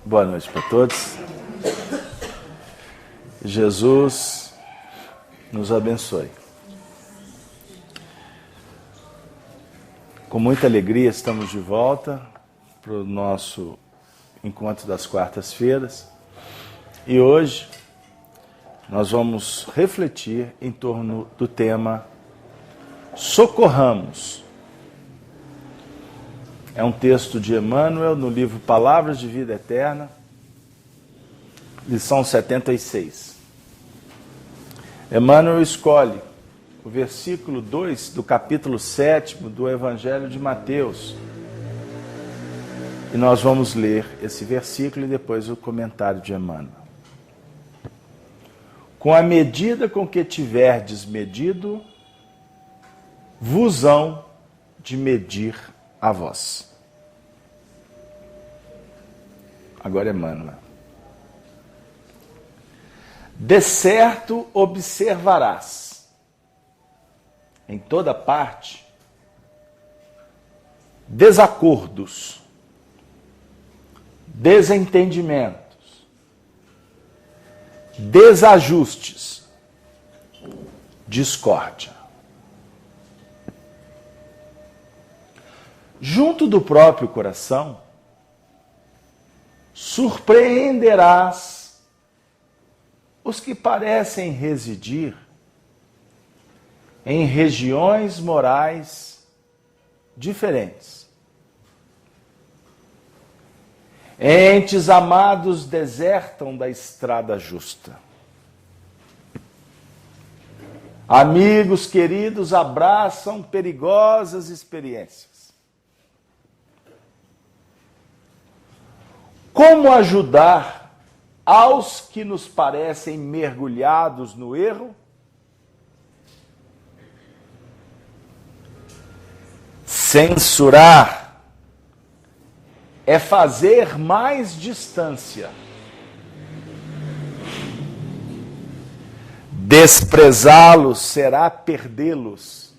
Boa noite para todos. Jesus nos abençoe. Com muita alegria estamos de volta para o nosso encontro das quartas-feiras. E hoje nós vamos refletir em torno do tema Socorramos. É um texto de Emmanuel no livro Palavras de Vida Eterna, lição 76. Emmanuel escolhe o versículo 2 do capítulo 7 do Evangelho de Mateus. E nós vamos ler esse versículo e depois o comentário de Emmanuel. Com a medida com que tiverdes medido, vos hão de medir a vós. Agora Emmanuel. De certo observarás em toda parte desacordos, desentendimentos, desajustes, discórdia. Junto do próprio coração, surpreenderás os que parecem residir em regiões morais diferentes. Entes amados desertam da estrada justa. Amigos queridos abraçam perigosas experiências. Como ajudar aos que nos parecem mergulhados no erro? Censurar é fazer mais distância. Desprezá-los será perdê-los.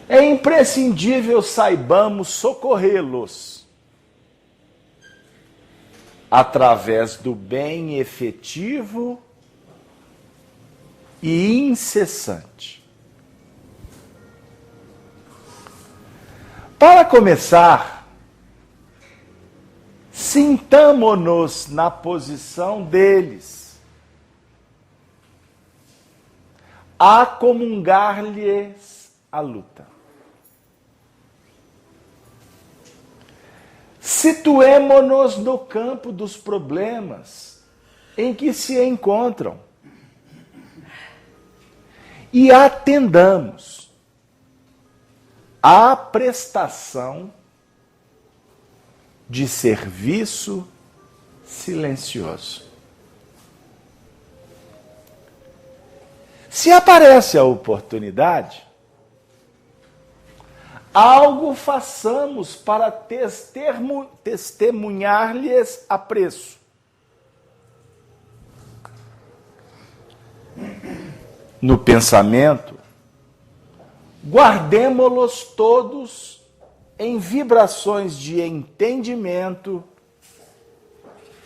É imprescindível saibamos socorrê-los através do bem efetivo e incessante. Para começar, sintamo-nos na posição deles, a comungar-lhes a luta. Situemo-nos no campo dos problemas em que se encontram e atendamos à prestação de serviço silencioso. Se aparece a oportunidade, algo façamos para testemunhar-lhes apreço. No pensamento, guardemo-los todos em vibrações de entendimento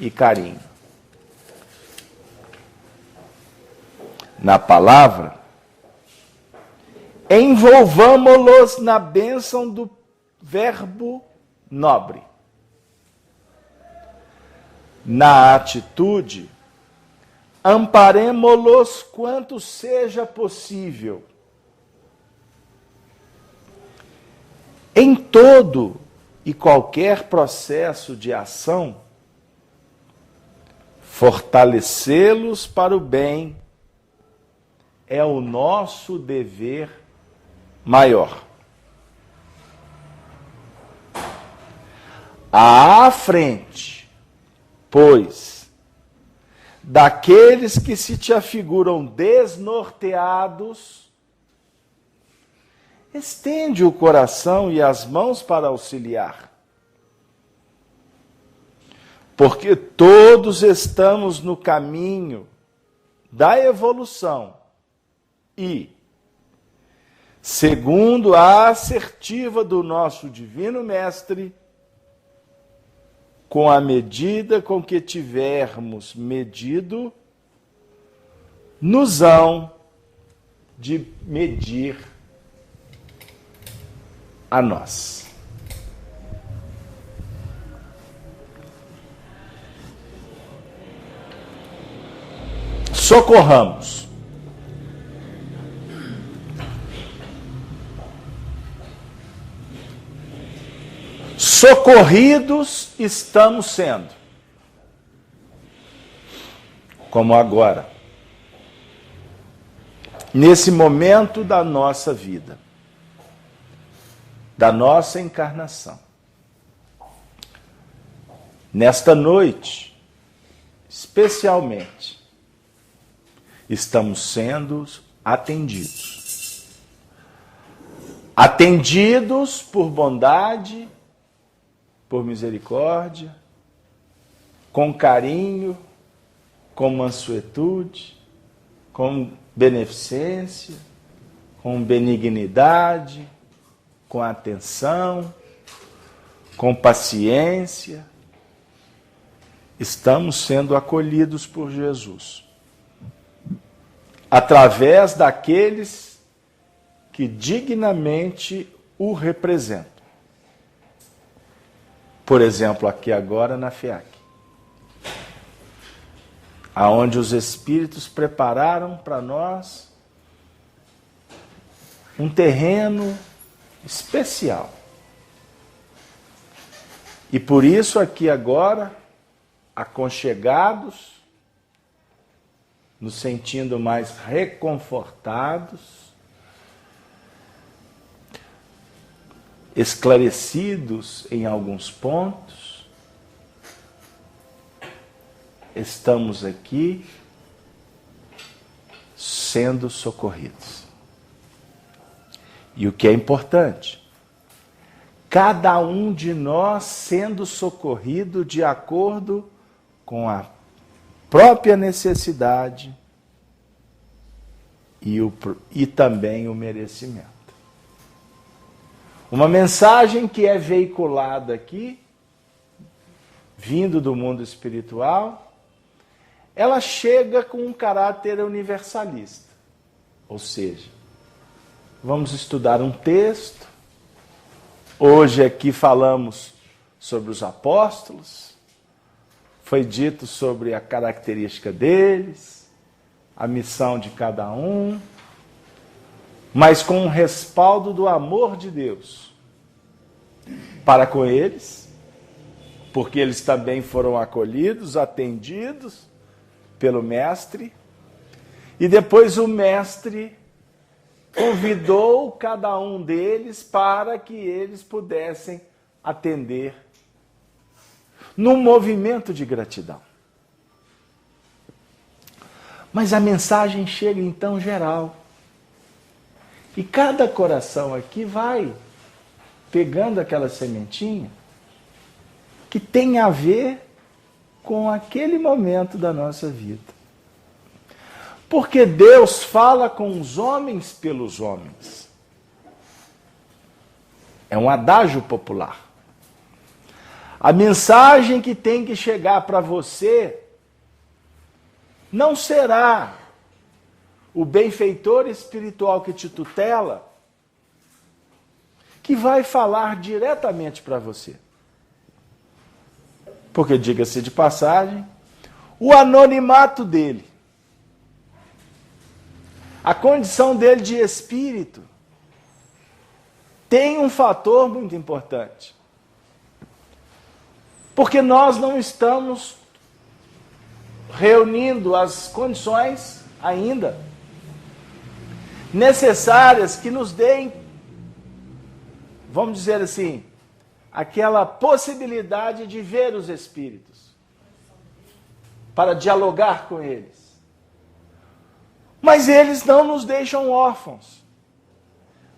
e carinho. Na palavra, envolvamo-los na bênção do verbo nobre. Na atitude, amparemo-los quanto seja possível. Em todo e qualquer processo de ação, fortalecê-los para o bem é o nosso dever maior. À frente, pois, daqueles que se te afiguram desnorteados, estende o coração e as mãos para auxiliar. Porque todos estamos no caminho da evolução e, segundo a assertiva do nosso Divino Mestre, com a medida com que tivermos medido, nos hão de medir a nós. Socorramos. Socorridos estamos sendo. Como agora. Nesse momento da nossa vida. Da nossa encarnação. Nesta noite, especialmente, estamos sendo atendidos. Atendidos por bondade, por misericórdia, com carinho, com mansuetude, com beneficência, com benignidade, com atenção, com paciência. Estamos sendo acolhidos por Jesus, através daqueles que dignamente o representam. Por exemplo, aqui agora na FEAC, aonde os Espíritos prepararam para nós um terreno especial. E por isso aqui agora, aconchegados, nos sentindo mais reconfortados, esclarecidos em alguns pontos, estamos aqui sendo socorridos. E o que é importante, cada um de nós sendo socorrido de acordo com a própria necessidade e também o merecimento. Uma mensagem que é veiculada aqui, vindo do mundo espiritual, ela chega com um caráter universalista. Ou seja, vamos estudar um texto. Hoje aqui falamos sobre os apóstolos. Foi dito sobre a característica deles, a missão de cada um, mas com um respaldo do amor de Deus para com eles, porque eles também foram acolhidos, atendidos pelo Mestre, e depois o Mestre convidou cada um deles para que eles pudessem atender num movimento de gratidão. Mas a mensagem chega então geral. E cada coração aqui vai pegando aquela sementinha que tem a ver com aquele momento da nossa vida. Porque Deus fala com os homens pelos homens. É um adágio popular. A mensagem que tem que chegar para você não será o benfeitor espiritual que te tutela, que vai falar diretamente para você. Porque, diga-se de passagem, o anonimato dele, a condição dele de espírito, tem um fator muito importante. Porque nós não estamos reunindo as condições ainda necessárias que nos deem, vamos dizer assim, aquela possibilidade de ver os espíritos, para dialogar com eles. Mas eles não nos deixam órfãos.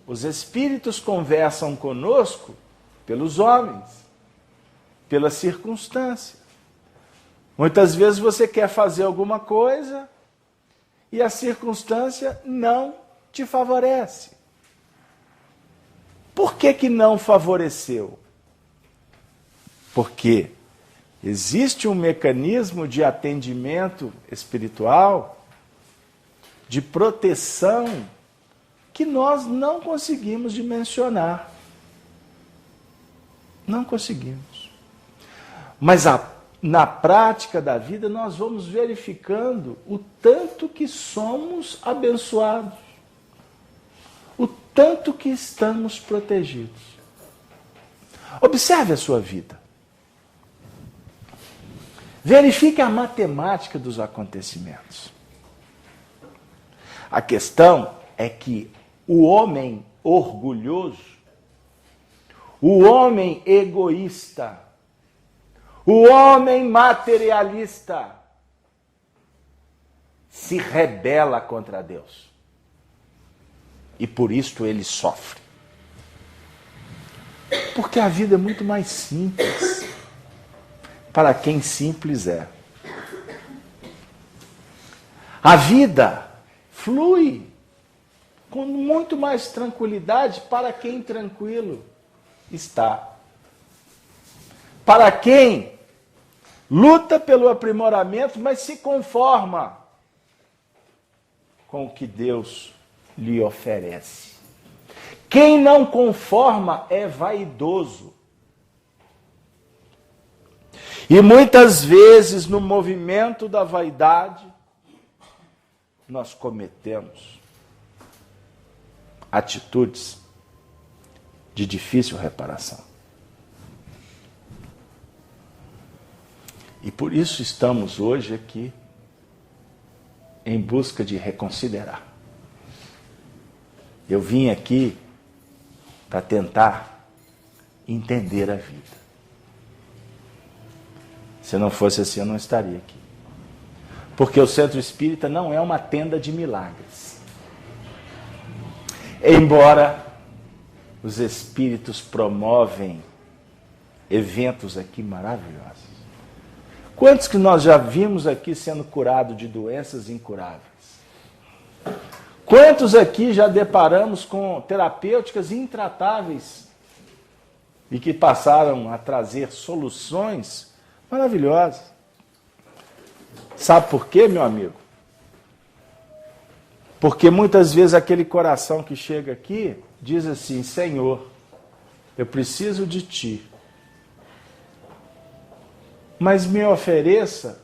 Os espíritos conversam conosco pelos homens, pelas circunstâncias. Muitas vezes você quer fazer alguma coisa e a circunstância não te favorece. Por que que não favoreceu? Porque existe um mecanismo de atendimento espiritual, de proteção, que nós não conseguimos dimensionar. Não conseguimos. Mas na prática da vida nós vamos verificando o tanto que somos abençoados, o tanto que estamos protegidos. Observe a sua vida. Verifique a matemática dos acontecimentos. A questão é que o homem orgulhoso, o homem egoísta, o homem materialista se rebela contra Deus. E por isso ele sofre. Porque a vida é muito mais simples para quem simples é. A vida flui com muito mais tranquilidade para quem tranquilo está. Para quem luta pelo aprimoramento, mas se conforma com o que Deus lhe oferece. Quem não conforma é vaidoso. E muitas vezes, no movimento da vaidade, nós cometemos atitudes de difícil reparação. E por isso estamos hoje aqui em busca de reconsiderar. Eu vim aqui para tentar entender a vida. Se não fosse assim, eu não estaria aqui. Porque o Centro Espírita não é uma tenda de milagres. Embora os espíritos promovem eventos aqui maravilhosos. Quantos que nós já vimos aqui sendo curados de doenças incuráveis? Quantos aqui já deparamos com terapêuticas intratáveis e que passaram a trazer soluções maravilhosas? Sabe por quê, meu amigo? Porque muitas vezes aquele coração que chega aqui diz assim: Senhor, eu preciso de Ti, mas me ofereça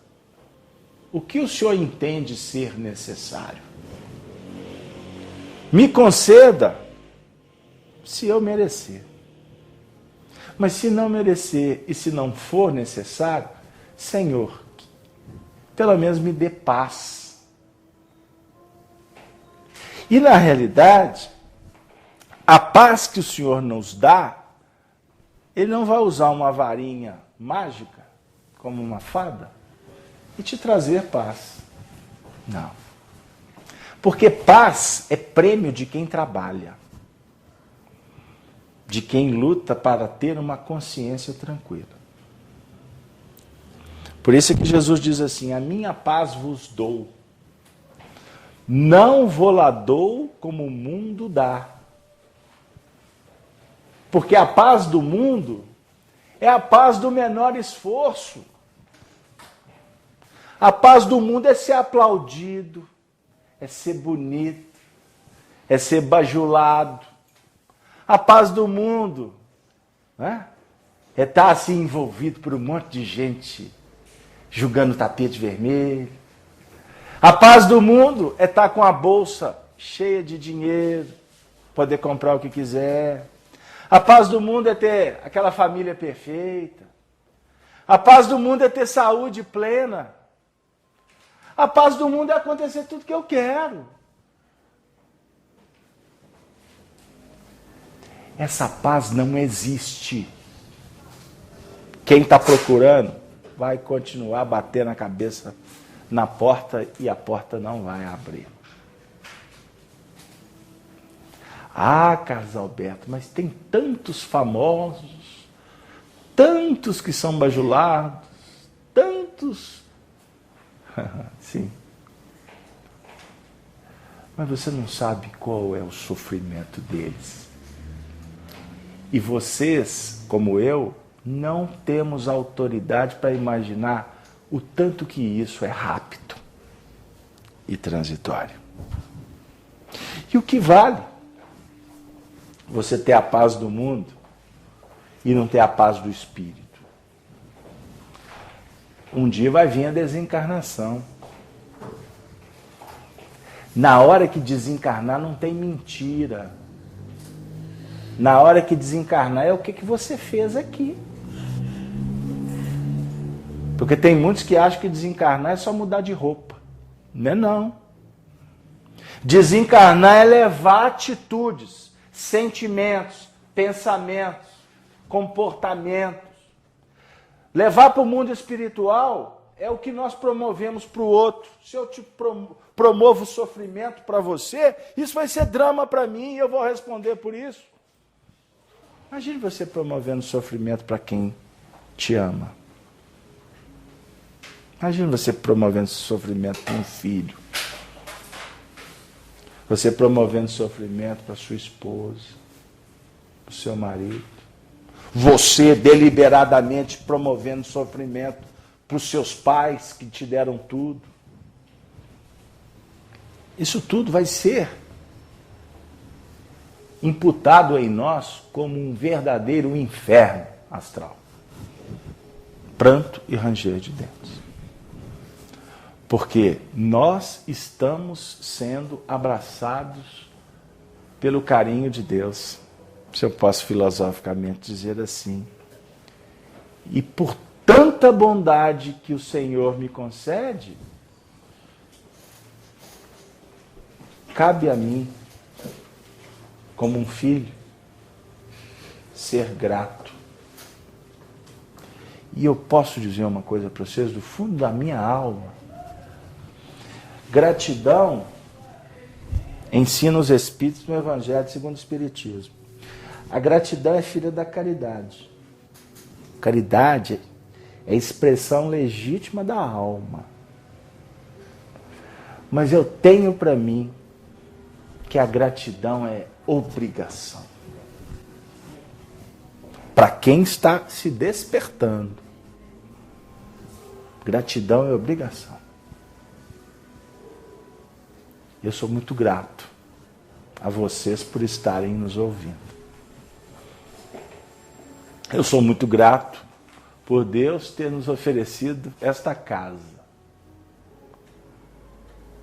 o que o Senhor entende ser necessário. Me conceda se eu merecer. Mas se não merecer e se não for necessário, Senhor, pelo menos me dê paz. E na realidade, a paz que o Senhor nos dá, Ele não vai usar uma varinha mágica, como uma fada, e te trazer paz. Não. Porque paz é prêmio de quem trabalha, de quem luta para ter uma consciência tranquila. Por isso é que Jesus diz assim: a minha paz vos dou, não vou-la dou como o mundo dá. Porque a paz do mundo é a paz do menor esforço. A paz do mundo é ser aplaudido, é ser bonito, é ser bajulado. A paz do mundo, né, é estar assim envolvido por um monte de gente jogando tapete vermelho. A paz do mundo é estar com a bolsa cheia de dinheiro, poder comprar o que quiser. A paz do mundo é ter aquela família perfeita. A paz do mundo é ter saúde plena. A paz do mundo é acontecer tudo que eu quero. Essa paz não existe. Quem está procurando vai continuar batendo a cabeça na porta e a porta não vai abrir. Ah, Carlos Alberto, mas tem tantos famosos, tantos que são bajulados, tantos. Sim. Mas você não sabe qual é o sofrimento deles. E vocês, como eu, não temos autoridade para imaginar o tanto que isso é rápido e transitório. E o que vale você ter a paz do mundo e não ter a paz do espírito? Um dia vai vir a desencarnação. Na hora que desencarnar não tem mentira. Na hora que desencarnar é o que você fez aqui. Porque tem muitos que acham que desencarnar é só mudar de roupa. Não é não. Desencarnar é levar atitudes, sentimentos, pensamentos, comportamentos. Levar para o mundo espiritual é o que nós promovemos para o outro. Se eu te promovo sofrimento para você, isso vai ser drama para mim e eu vou responder por isso. Imagine você promovendo sofrimento para quem te ama. Imagine você promovendo sofrimento para um filho. Você promovendo sofrimento para sua esposa, para o seu marido. Você deliberadamente promovendo sofrimento para os seus pais que te deram tudo. Isso tudo vai ser imputado em nós como um verdadeiro inferno astral. Pranto e ranger de dentes. Porque nós estamos sendo abraçados pelo carinho de Deus, se eu posso filosoficamente dizer assim. E por tanta bondade que o Senhor me concede, cabe a mim, como um filho, ser grato. E eu posso dizer uma coisa para vocês do fundo da minha alma. Gratidão ensina os Espíritos no Evangelho segundo o Espiritismo. A gratidão é filha da caridade. Caridade é a expressão legítima da alma. Mas eu tenho para mim que a gratidão é obrigação. Para quem está se despertando. Gratidão é obrigação. Eu sou muito grato a vocês por estarem nos ouvindo. Eu sou muito grato por Deus ter nos oferecido esta casa.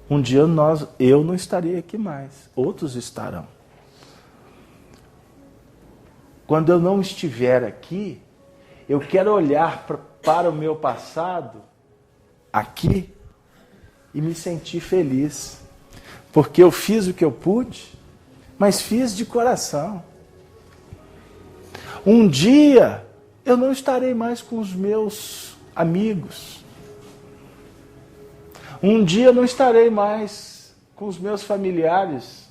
Um dia eu não estarei aqui mais, outros estarão. Quando eu não estiver aqui, eu quero olhar para o meu passado aqui e me sentir feliz. Porque eu fiz o que eu pude, mas fiz de coração. Um dia eu não estarei mais com os meus amigos. Um dia eu não estarei mais com os meus familiares.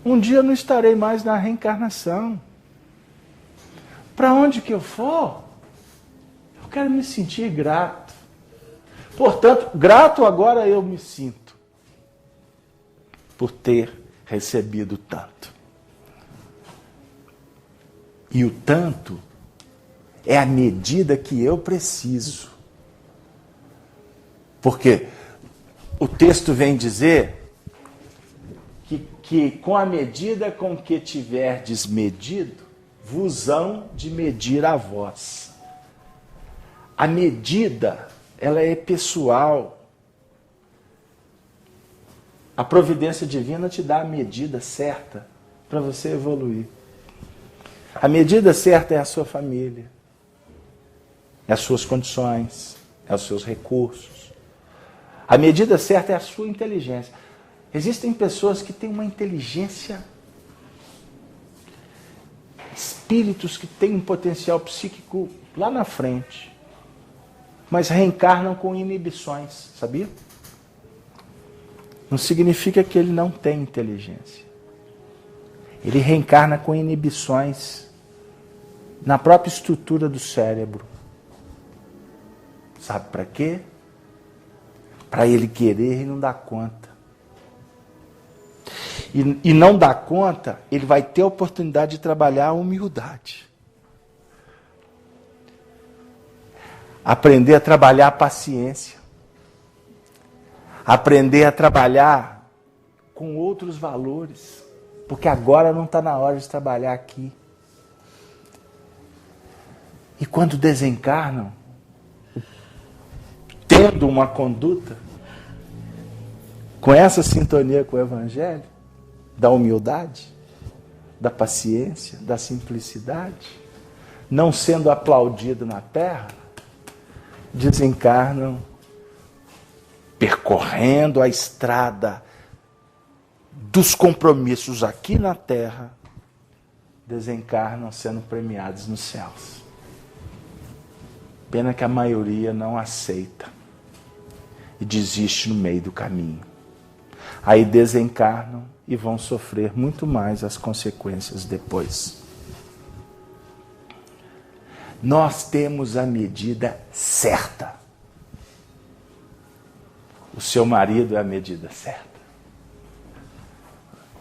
Um dia eu não estarei mais na reencarnação. Para onde que eu for, eu quero me sentir grato. Portanto, grato agora eu me sinto por ter recebido tanto. E o tanto é a medida que eu preciso. Porque o texto vem dizer que com a medida com que tiverdes medido, vos hão de medir a vós. A medida, ela é pessoal. A providência divina te dá a medida certa para você evoluir. A medida certa é a sua família, é as suas condições, é os seus recursos. A medida certa é a sua inteligência. Existem pessoas que têm uma inteligência, espíritos que têm um potencial psíquico lá na frente, mas reencarnam com inibições, sabia? Não significa que ele não tem inteligência. Ele reencarna com inibições na própria estrutura do cérebro. Sabe para quê? Para ele querer e não dar conta. e não dá conta, ele vai ter a oportunidade de trabalhar a humildade. Aprender a trabalhar a paciência. Aprender a trabalhar com outros valores. Porque agora não está na hora de trabalhar aqui. E quando desencarnam, tendo uma conduta com essa sintonia com o Evangelho, da humildade, da paciência, da simplicidade, não sendo aplaudido na terra, desencarnam percorrendo a estrada dos compromissos aqui na terra, desencarnam sendo premiados nos céus. Pena que a maioria não aceita e desiste no meio do caminho. Aí desencarnam e vão sofrer muito mais as consequências depois. Nós temos a medida certa. O seu marido é a medida certa.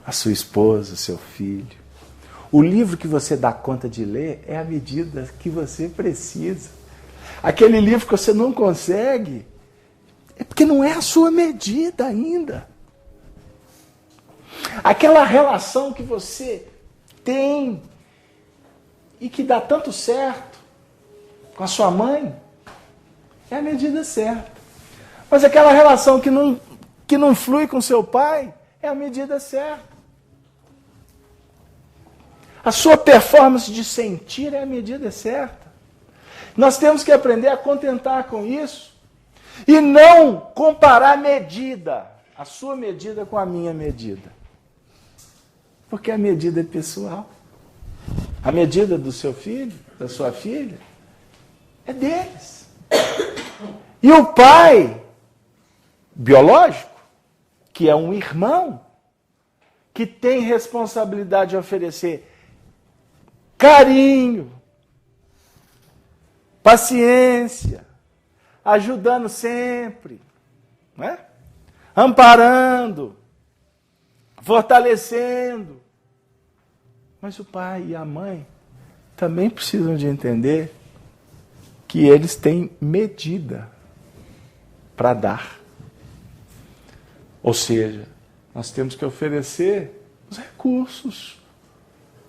A sua esposa, o seu filho. O livro que você dá conta de ler é a medida que você precisa. Aquele livro que você não consegue, é porque não é a sua medida ainda. Aquela relação que você tem e que dá tanto certo com a sua mãe, é a medida certa. Mas aquela relação que não flui com seu pai, é a medida certa. A sua performance de sentir é a medida certa. Nós temos que aprender a contentar com isso e não comparar a medida, a sua medida com a minha medida. Porque a medida é pessoal. A medida do seu filho, da sua filha, é deles. E o pai biológico, que é um irmão, que tem responsabilidade de oferecer carinho, paciência, ajudando sempre, né? Amparando, fortalecendo. Mas o pai e a mãe também precisam de entender que eles têm medida para dar. Ou seja, nós temos que oferecer os recursos,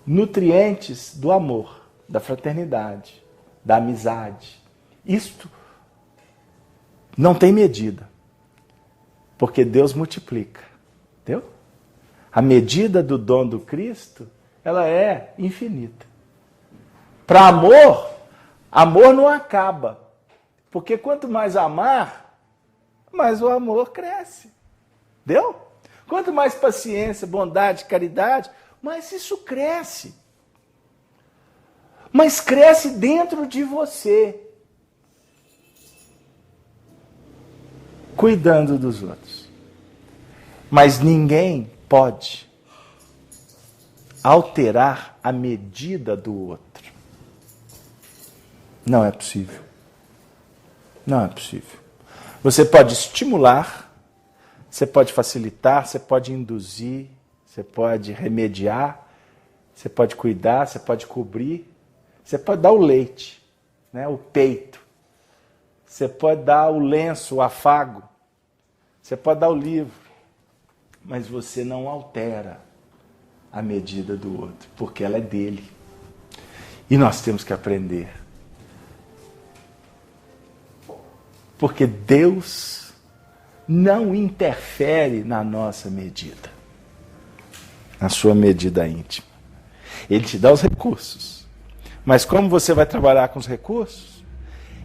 nutrientes do amor, da fraternidade, da amizade. Isto não tem medida, porque Deus multiplica. Entendeu? A medida do dom do Cristo, ela é infinita. Para amor, amor não acaba. Porque quanto mais amar, mais o amor cresce. Entendeu? Quanto mais paciência, bondade, caridade, mais isso cresce. Mas cresce dentro de você. Cuidando dos outros. Mas ninguém pode alterar a medida do outro. Não é possível. Não é possível. Você pode estimular, você pode facilitar, você pode induzir, você pode remediar, você pode cuidar, você pode cobrir, você pode dar o leite, né, o peito, você pode dar o lenço, o afago, você pode dar o livro, mas você não altera a medida do outro, porque ela é dele. E nós temos que aprender. Porque Deus não interfere na nossa medida, na sua medida íntima. Ele te dá os recursos. Mas como você vai trabalhar com os recursos?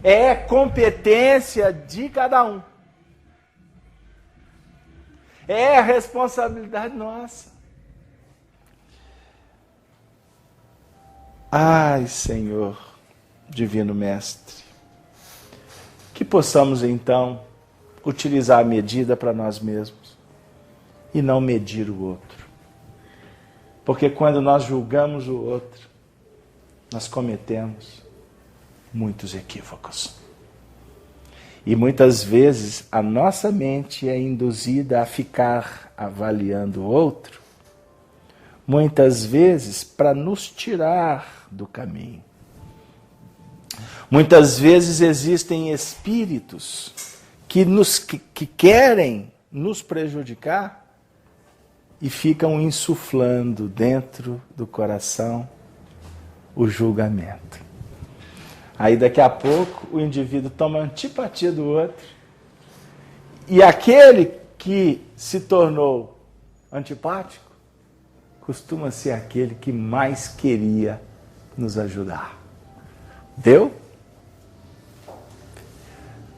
É competência de cada um. É a responsabilidade nossa. Ai, Senhor, Divino Mestre, que possamos então utilizar a medida para nós mesmos e não medir o outro. Porque quando nós julgamos o outro, nós cometemos muitos equívocos. E muitas vezes a nossa mente é induzida a ficar avaliando o outro muitas vezes para nos tirar do caminho. Muitas vezes existem espíritos que querem nos prejudicar e ficam insuflando dentro do coração o julgamento. Aí daqui a pouco o indivíduo toma antipatia do outro e aquele que se tornou antipático costuma ser aquele que mais queria nos ajudar. Deu?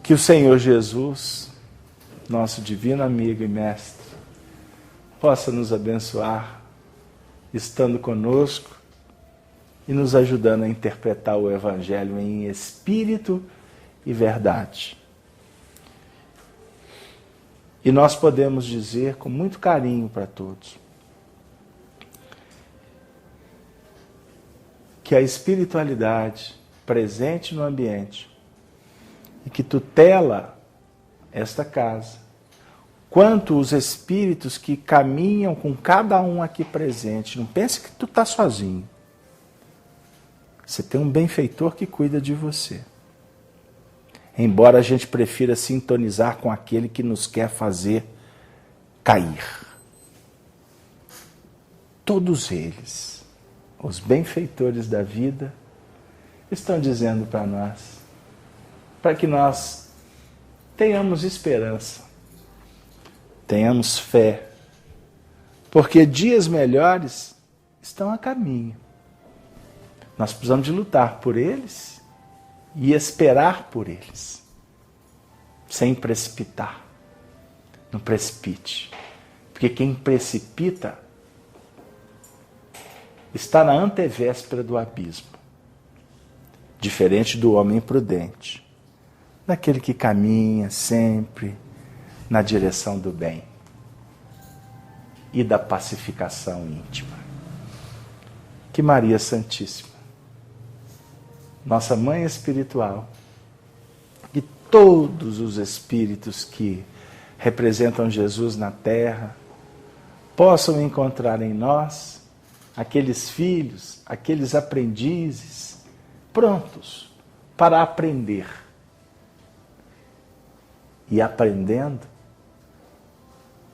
Que o Senhor Jesus, nosso divino amigo e mestre, possa nos abençoar, estando conosco e nos ajudando a interpretar o Evangelho em espírito e verdade. E nós podemos dizer com muito carinho para todos que a espiritualidade presente no ambiente e que tutela esta casa, quanto os espíritos que caminham com cada um aqui presente. Não pense que tu está sozinho. Você tem um benfeitor que cuida de você. Embora a gente prefira sintonizar com aquele que nos quer fazer cair. Todos eles, os benfeitores da vida, estão dizendo para nós, para que nós tenhamos esperança, tenhamos fé, porque dias melhores estão a caminho. Nós precisamos de lutar por eles e esperar por eles, sem precipitar. Não precipite, porque quem precipita está na antevéspera do abismo, diferente do homem prudente, daquele que caminha sempre na direção do bem e da pacificação íntima. Que Maria Santíssima, nossa Mãe Espiritual, e todos os espíritos que representam Jesus na terra, possam encontrar em nós aqueles filhos, aqueles aprendizes, prontos para aprender. E aprendendo,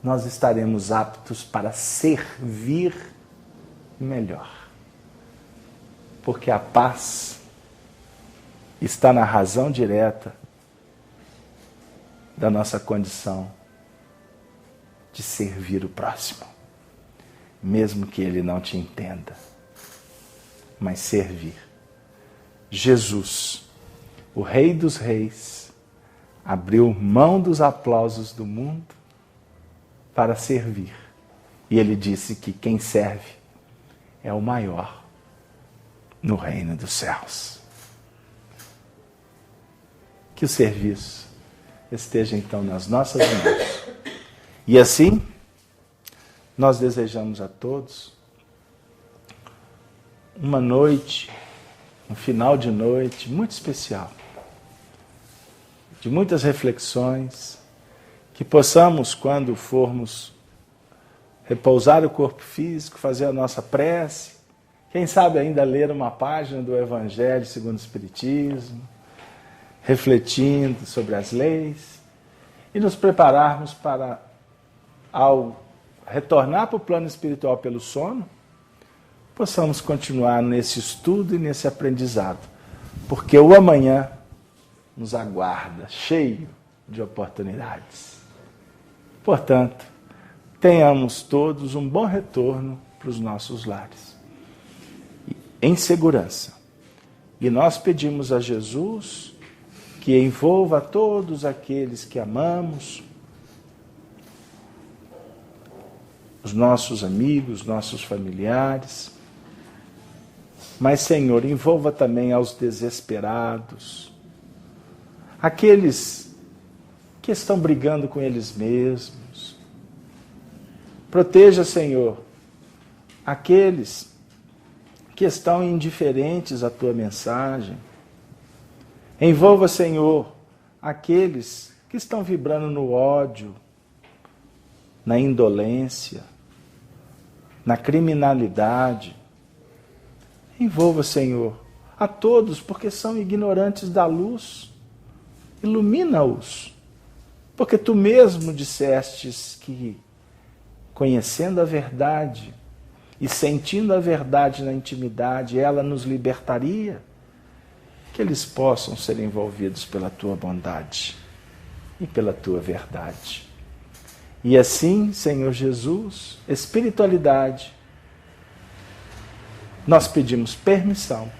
nós estaremos aptos para servir melhor. Porque a paz está na razão direta da nossa condição de servir o próximo, mesmo que ele não te entenda, mas servir. Jesus, o Rei dos Reis, abriu mão dos aplausos do mundo para servir. E ele disse que quem serve é o maior no reino dos céus. Que o serviço esteja então nas nossas mãos. E assim, nós desejamos a todos uma noite, um final de noite muito especial, de muitas reflexões, que possamos, quando formos repousar o corpo físico, fazer a nossa prece, quem sabe ainda ler uma página do Evangelho segundo o Espiritismo, refletindo sobre as leis, e nos prepararmos para, ao retornar para o plano espiritual pelo sono, possamos continuar nesse estudo e nesse aprendizado, porque o amanhã nos aguarda cheio de oportunidades. Portanto, tenhamos todos um bom retorno para os nossos lares, em segurança. E nós pedimos a Jesus que envolva todos aqueles que amamos, os nossos amigos, nossos familiares, mas, Senhor, envolva também aos desesperados, aqueles que estão brigando com eles mesmos. Proteja, Senhor, aqueles que estão indiferentes à Tua mensagem. Envolva, Senhor, aqueles que estão vibrando no ódio, na indolência, na criminalidade. Envolva, Senhor, a todos, porque são ignorantes da luz. Ilumina-os, porque Tu mesmo dissestes que, conhecendo a verdade e sentindo a verdade na intimidade, ela nos libertaria, que eles possam ser envolvidos pela Tua bondade e pela Tua verdade. E assim, Senhor Jesus, espiritualidade, nós pedimos permissão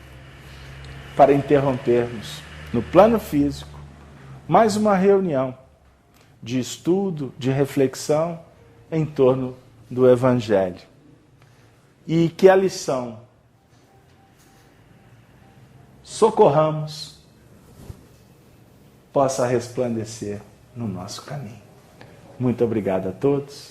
para interrompermos no plano físico mais uma reunião de estudo, de reflexão em torno do Evangelho. E que a lição socorramos possa resplandecer no nosso caminho. Muito obrigado a todos.